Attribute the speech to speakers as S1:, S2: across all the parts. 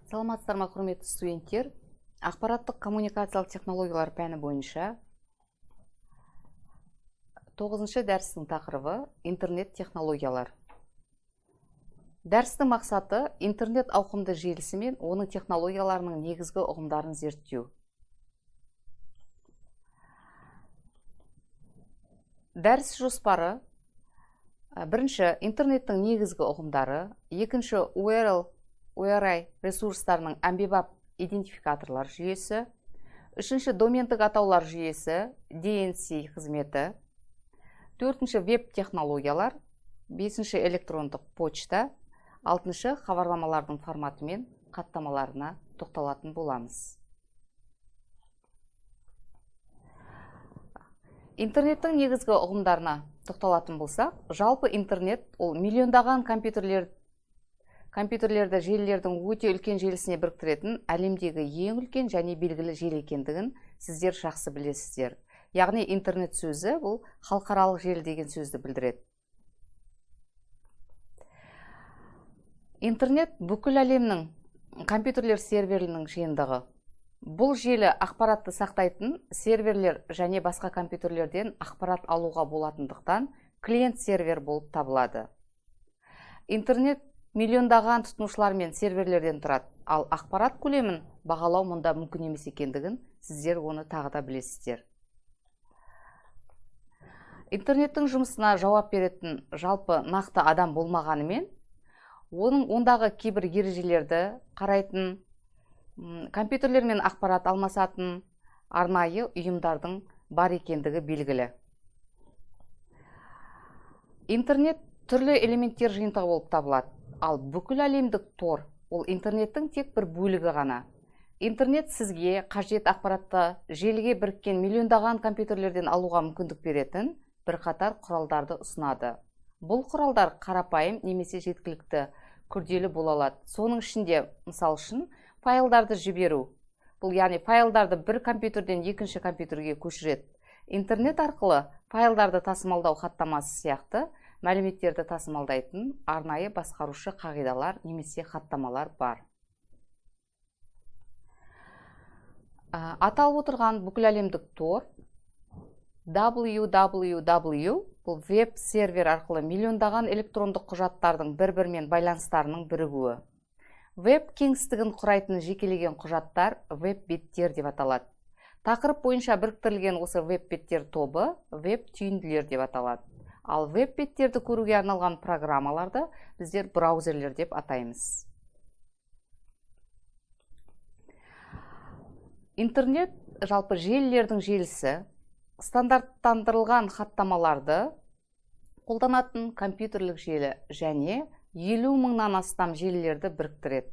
S1: Саламатсыздар ма, құрметті студенттер. Ақпараттық коммуникациялық технологиялар пәні бойынша 9-шы дәрістің тақырыбы интернет технологиялар. Дәрістің мақсаты интернет ауқымды желісі мен оның технологияларының негізгі ұғымдарын зерттеу. Дәріс жоспары: бірінші, интернеттің негізгі ұғымдары; екінші, URI ресурстарының әмбебап идентификаторлар жүйесі; үшінші, домендік атаулар жүйесі, DNC қызметі; төртінші, веб технологиялар; бесінші, электрондық почта; алтыншы, хабарламалардың форматы мен хаттамаларына тоқталатын боламыз. Интернеттің негізгі ұғымдарына тоқталатын болсақ, жалпы интернет ол миллиондаған компьютерлерді желілердің өте үлкен желісіне біріктіретін әлемдегі ең үлкен және белгілі желі екендігін сіздер жақсы білесіздер. Яғни интернет сөзі бұл халықаралық желі деген сөзді білдіреді. Интернет бүкіл әлемнің компьютерлер серверлерінің жиынтығы. Бұл желі ақпаратты сақтайтын серверлер және басқа компьютерлерден ақпарат алуға болатындықтан клиент сервер болып табылады. Интернет миллиондаған тұтынушылар мен серверлерден тұрады, ал ақпарат көлемін бағалау мұнда мүмкін емес екендігін сіздер оны тағы да білесіздер. Интернеттің жұмысына жауап беретін жалпы нақты адам болмағанымен, ондағы кейбір ережелерді қарайтын, компьютерлермен ақпарат алмасатын арнайы ұйымдардың бар екендігі белгілі. Интернет түрлі элементтер жиынтығы болып табылады, ал бүкіл әлемдік тор ол интернеттің тек бір бөлігі ғана. Интернет сізге қажет ақпаратты желіге біріккен миллиондаған компьютерлерден алуға мүмкіндік беретін бірқатар құралдарды ұсынады. Бұл құралдар қарапайым немесе жеткілікті күрделі бола алады. Соның ішінде, мысал үшін, файлдарды жіберу. Бұл яғни файлдарды бір компьютерден екінші компьютерге көшіреді. Интернет арқылы файлдарды тасымалдау хаттамасы сияқты мәліметтерді тасымалдайтын арнайы басқарушы қағидалар немесе хаттамалар бар. Аталып отырған бүкіл әлемдік тор www бұл веб-сервер арқылы миллиондаған электрондық құжаттардың бір-бірімен байланыстарының бірігуі. Веб кеңістігін құрайтын жекелеген құжаттар веб-беттер деп аталады. Тақырып бойынша біріктірілген осы веб-беттер тобы веб-түйінділер деп аталады. Ал веб-беттерді көруге арналған программаларды біздер браузерлер деп атаймыз. Интернет жалпы желілердің желісі стандарттандырылған хаттамаларды қолданатын компьютерлік желі және 50 мыңнан астам желілерді біріктіреді.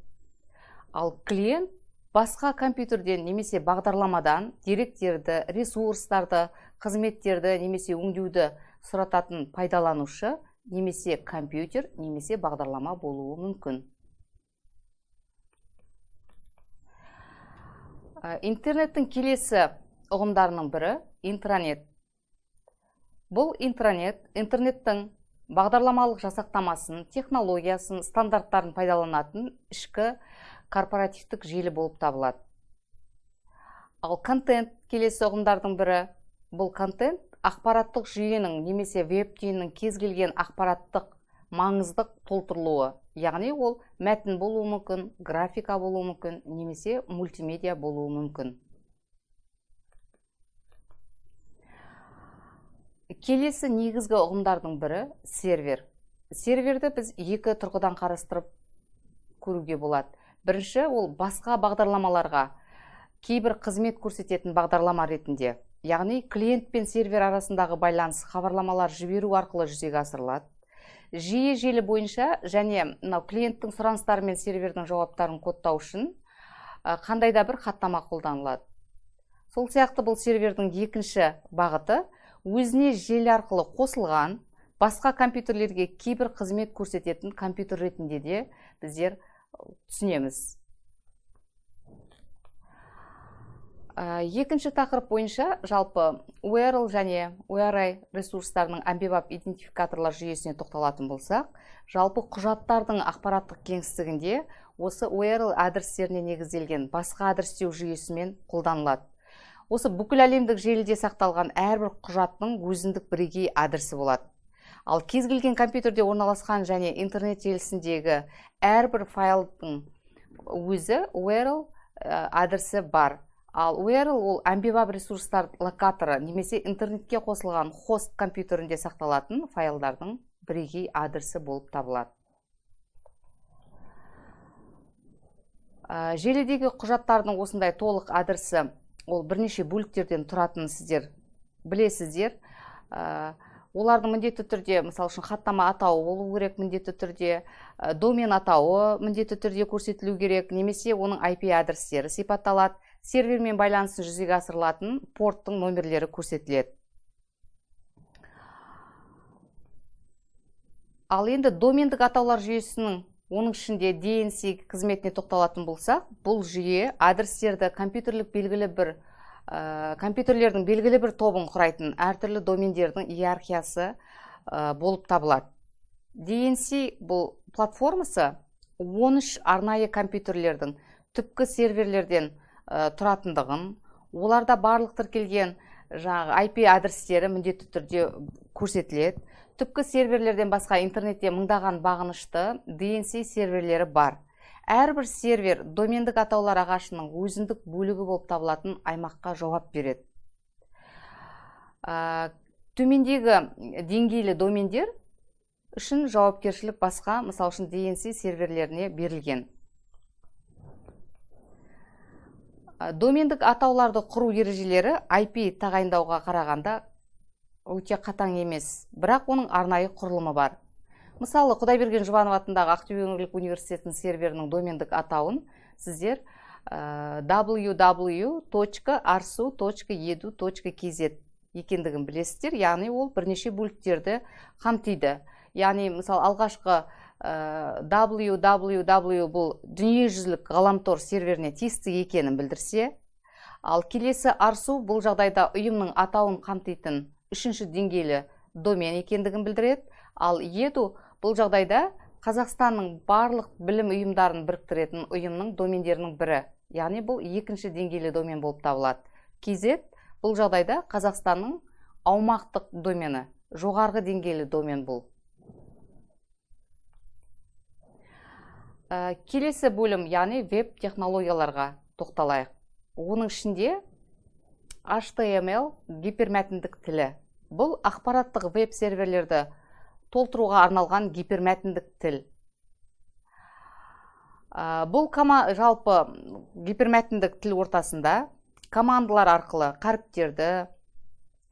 S1: Ал клиент басқа компьютерден немесе бағдарламадан деректерді, ресурстарды, қызметтерді немесе өңдеуді сұрататын пайдаланушы немесе компьютер немесе бағдарлама болуы мүмкін. Интернеттің келесі ұғымдарының бірі интранет. Бұл интернеттің бағдарламалық жасақтамасын, технологиясын, стандарттарын пайдаланатын ішкі корпоративтік желі болып табылады. Ал контент келесі ұғымдардың бірі. Бұл контент ақпараттық жүйенің немесе веб-түйіннің кез келген ақпараттық маңыздық толтырылуы. Яғни ол мәтін болуы мүмкін, графика болуы мүмкін, немесе мультимедиа болуы мүмкін. Келесі негізгі ұғымдардың бірі сервер. Серверді біз екі тұрғыдан қарастырып көруге болады. Бірінші, ол басқа бағдарламаларға кейбір қызмет көрсететін бағдарлама ретінде. Яғни клиент пен сервер арасындағы байланыс хабарламалар жіберу арқылы жүзеге асырылады. Жиі желі бойынша және клиенттің сұраныстары мен сервердің жауаптарын кодтау үшін қандай да бір хаттама қолданылады. Сол сияқты бұл сервердің екінші бағыты өзіне желі арқылы қосылған басқа компьютерлерге кейбір қызмет көрсететін компьютер ретінде де біздер түсінеміз. Екінші тақырып бойынша жалпы URL және URI ресурстарының әмбебап идентификаторлар жүйесіне тоқталатын болсақ, жалпы құжаттардың ақпараттық кеңістігінде осы URL адрестеріне негізделген басқа адрестеу жүйесімен қолданылады. Осы бүкіл әлемдік желіде сақталған әрбір құжаттың өзіндік бірегей адресі болады. Ал кез келген компьютерде орналасқан және интернет желісіндегі әрбір файлдың өзі URL адресі бар. Ал URL ол әмбебап ресурстар локаторы немесе интернетке қосылған хост компьютерінде сақталатын файлдардың бірегей адресі болып табылады. Желідегі құжаттардың осындай толық адресі ол бірнеше бөліктерден тұратынын сіздер білесіздер. Олардың міндетті түрде, мысалы үшін хаттама атауы болу керек, міндетті түрде домен атауы міндетті түрде көрсетілу керек, немесе оның IP адрестері сипатталады, сервермен байланысын жүзеге асырылатын порттың номерлері көрсетіледі. Ал енді домендік атаулар жүйесінің оның ішінде DNC қызметіне тоқталатын болсақ, бұл жүйе адрестерді компьютерлердің белгілі бір тобын құрайтын әртүрлі домендердің иерархиясы болып табылады. DNC бұл платформасы 13 арнайы компьютерлердің түпкі серверлерден тұратындығын, оларда барлық тіркелген IP адрестері міндетті түрде көрсетіледі. Түпкі серверлерден басқа интернетте мыңдаған бағынышты DNC серверлері бар. Әрбір сервер домендік атаулар ағашының өзіндік бөлігі болып табылатын аймаққа жауап береді. Төмендегі деңгейлі домендер үшін жауапкершілік басқа, мысалы үшін DNC серверлеріне берілген. Домендік атауларды құру ережелері IP тағайындауға қарағанда өте қатаң емес, бірақ оның арнайы құрылымы бар. Мысалы, Құдайберген Жұбанов атындағы Ақтөбе өңірлік университетінің серверінің домендік атауын сіздер www.arsu.edu.kz екендігін білесіздер, яғни ол бірнеше бөліктерді қамтиды. Яғни, мысалы, алғашқы www бұл дүниежүзілік ғаламтор серверіне тиісті екенін білдірсе, ал келесі Arsu бұл жағдайда ұйымның атауын қамтитын үшінші деңгейлі домен екендігін білдіреді, ал Edu бұл жағдайда Қазақстанның барлық білім ұйымдарын біріктіретін ұйымның домендерінің бірі, яғни бұл екінші деңгейлі домен болып табылады. KZ бұл жағдайда Қазақстанның аумақтық домені, жоғарғы деңгейлі домен бұл. Келесі бөлім, яғни веб технологияларға тоқталайық. Оның ішінде HTML гипермәтіндік тілі. Бұл ақпараттық веб серверлерді толтыруға арналған гипермәтіндік тіл. Бұл жалпы гипермәтіндік тіл ортасында командалар арқылы қаріптерді,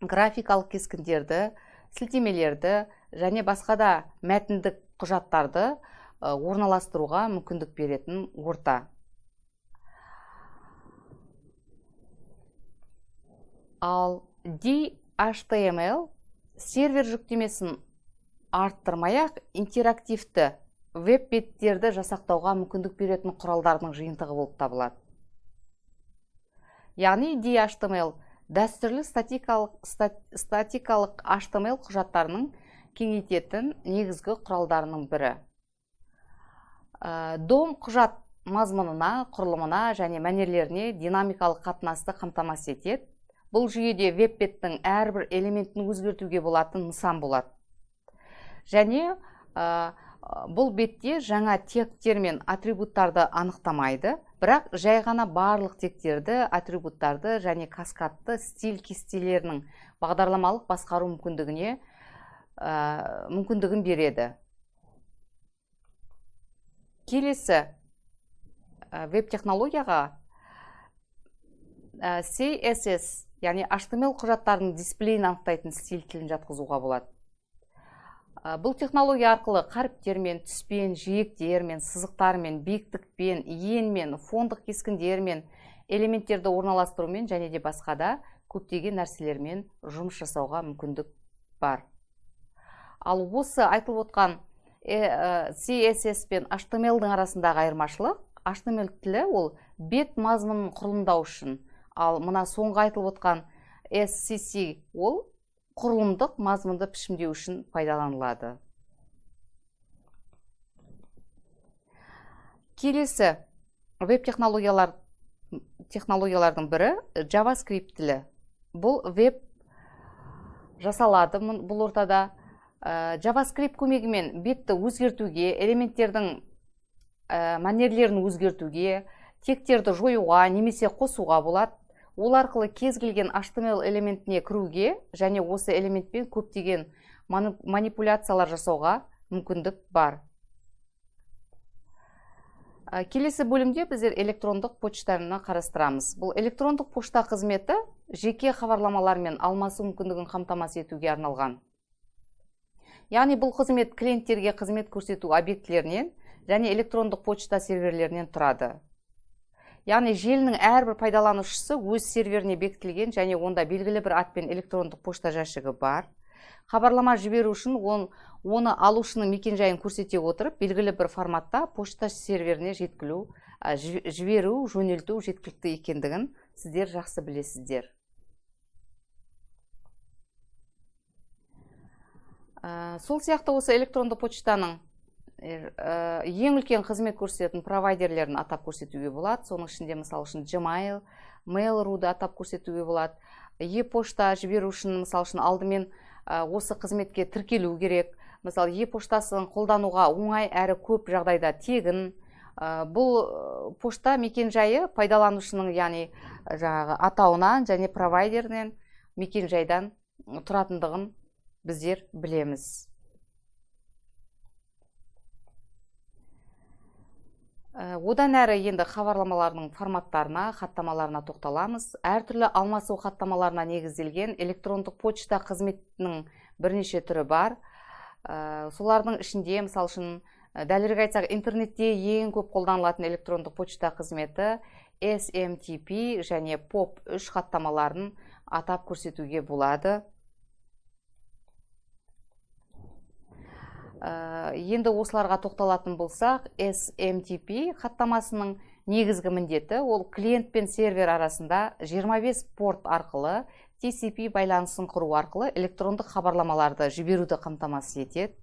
S1: графикалық кескіндерді, сілтемелерді және басқа да мәтіндік құжаттарды орналастыруға мүмкіндік беретін орта. Ал DHTML сервер жүктемесін арттырмай-ақ интерактивті веб беттерді жасақтауға мүмкіндік беретін құралдардың жиынтығы болып табылады. Яғни DHTML дәстүрлі статикалық HTML құжаттарының кеңейтетін негізгі құралдарының бірі. DOM құжат мазмұнына, құрылымына және мәнерлеріне динамикалық қатынасты қамтамасыз етеді. Бұл жүйеде веб беттің әрбір элементін өзгертуге болатын нысан болады. Және бұл бетте жаңа тегтер мен атрибуттарды анықтамайды, бірақ жай ғана барлық тегтерді, атрибуттарды және каскадты стиль кестелерінің бағдарламалық басқару мүмкіндігін береді. Келесі веб технологияға CSS, яғни HTML құжаттарының дисплейін анықтайтын стиль тілін жатқызуға болады. Бұл технология арқылы қаріптермен, түспен, жиектермен, сызықтармен, биіктікпен, иенмен, фондық кескіндермен, элементтерді орналастырумен және де басқада көптеген нәрселермен жұмыс жасауға мүмкіндік бар. Ал осы айтылып отқан CSS пен HTML-дің арасындағы айырмашылық, HTML тілі ол бет мазмұнын құрылымдау үшін, ал мына соңғы айтылып отқан SCC ол құрылымдық мазмұнды пішімдеу үшін пайдаланылады. Келесі веб технологиялардың бірі JavaScript тілі. Бұл веб жасалады бұл ортада. JavaScript көмегімен бетті өзгертуге, элементтердің мәнерлерін өзгертуге, тектерді жоюға немесе қосуға болады. Ол арқылы кез келген HTML элементіне кіруге және осы элементпен көптеген манипуляциялар жасауға мүмкіндік бар. Келесі бөлімде біздер электрондық почтаны қарастырамыз. Бұл электрондық пошта қызметі жеке хабарламалармен алмасу мүмкіндігін қамтамасыз етуге арналған. Яғни бұл қызмет клиенттерге қызмет көрсету объектілерінен және электрондық почта серверлерінен тұрады. Яғни желінің әрбір пайдаланушысы өз серверіне бекітілген және онда белгілі бір атпен электрондық почта жәшігі бар. Хабарлама жіберу үшін оны алушының мекенжайын көрсете отырып, белгілі бір форматта почта серверіне жіберу, жөнелту жеткілікті екендігін сіздер жақсы білесіздер. Сол сияқты осы электронды почтаның ең үлкен қызмет көрсететін провайдерлерін атап көрсетуге болады. Соның ішінде мысал үшін Gmail, Mail.ru-ды атап көрсетуге болады. E-пошта жіберу үшін мысал үшін алдымен осы қызметке тіркелу керек. Мысалы, e-поштасын қолдануға оңай әрі көп жағдайда тегін. Бұл пошта мекенжайы пайдаланушының, яғни атауынан және провайдерінен мекенжайдан тұратындығын біздер білеміз. Одан әрі енді хабарламалардың форматтарына, хаттамаларына тоқталамыз. Әртүрлі алмасу хаттамаларына негізделген электрондық почта қызметінің бірнеше түрі бар. Солардың ішінде, мысал үшін, дәлірек айтсақ, интернетте ең көп қолданылатын электрондық почта қызметі SMTP және POP3 хаттамаларын атап көрсетуге болады. Енді осыларға тоқталатын болсақ, SMTP хаттамасының негізгі міндеті ол клиент пен сервер арасында 25 порт арқылы TCP байланысын құру арқылы электрондық хабарламаларды жіберуді қамтамасыз етеді.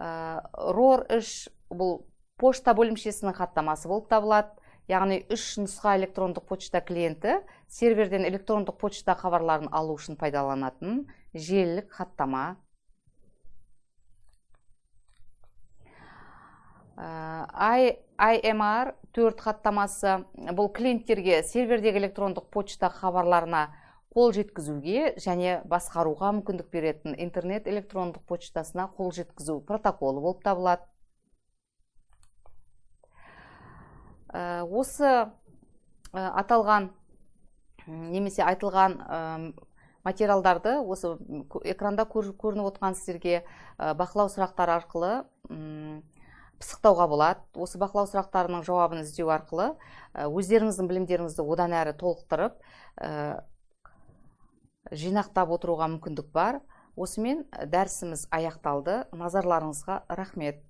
S1: ROR3 бұл пошта бөлімшесінің хаттамасы болып табылады. Яғни 3 нұсқа электрондық почта клиенті серверден электрондық почта хабарларын алу үшін пайдаланатын желілік хаттама. IMR 4 хаттамасы бұл клиенттерге сервердегі электрондық почта хабарларына қол жеткізуге және басқаруға мүмкіндік беретін интернет электрондық почтасына қол жеткізу протоколы болып табылады. Осы аталған немесе айтылған материалдарды осы экранда көрініп отырған сіздерге бақылау сұрақтары арқылы пысықтауға болады. Осы бақылау сұрақтарының жауабын іздеу арқылы өздеріңіздің білімдеріңізді одан әрі толықтырып, жинақтап отыруға мүмкіндік бар. Осымен дәрісіміз аяқталды. Назарларыңызға рахмет.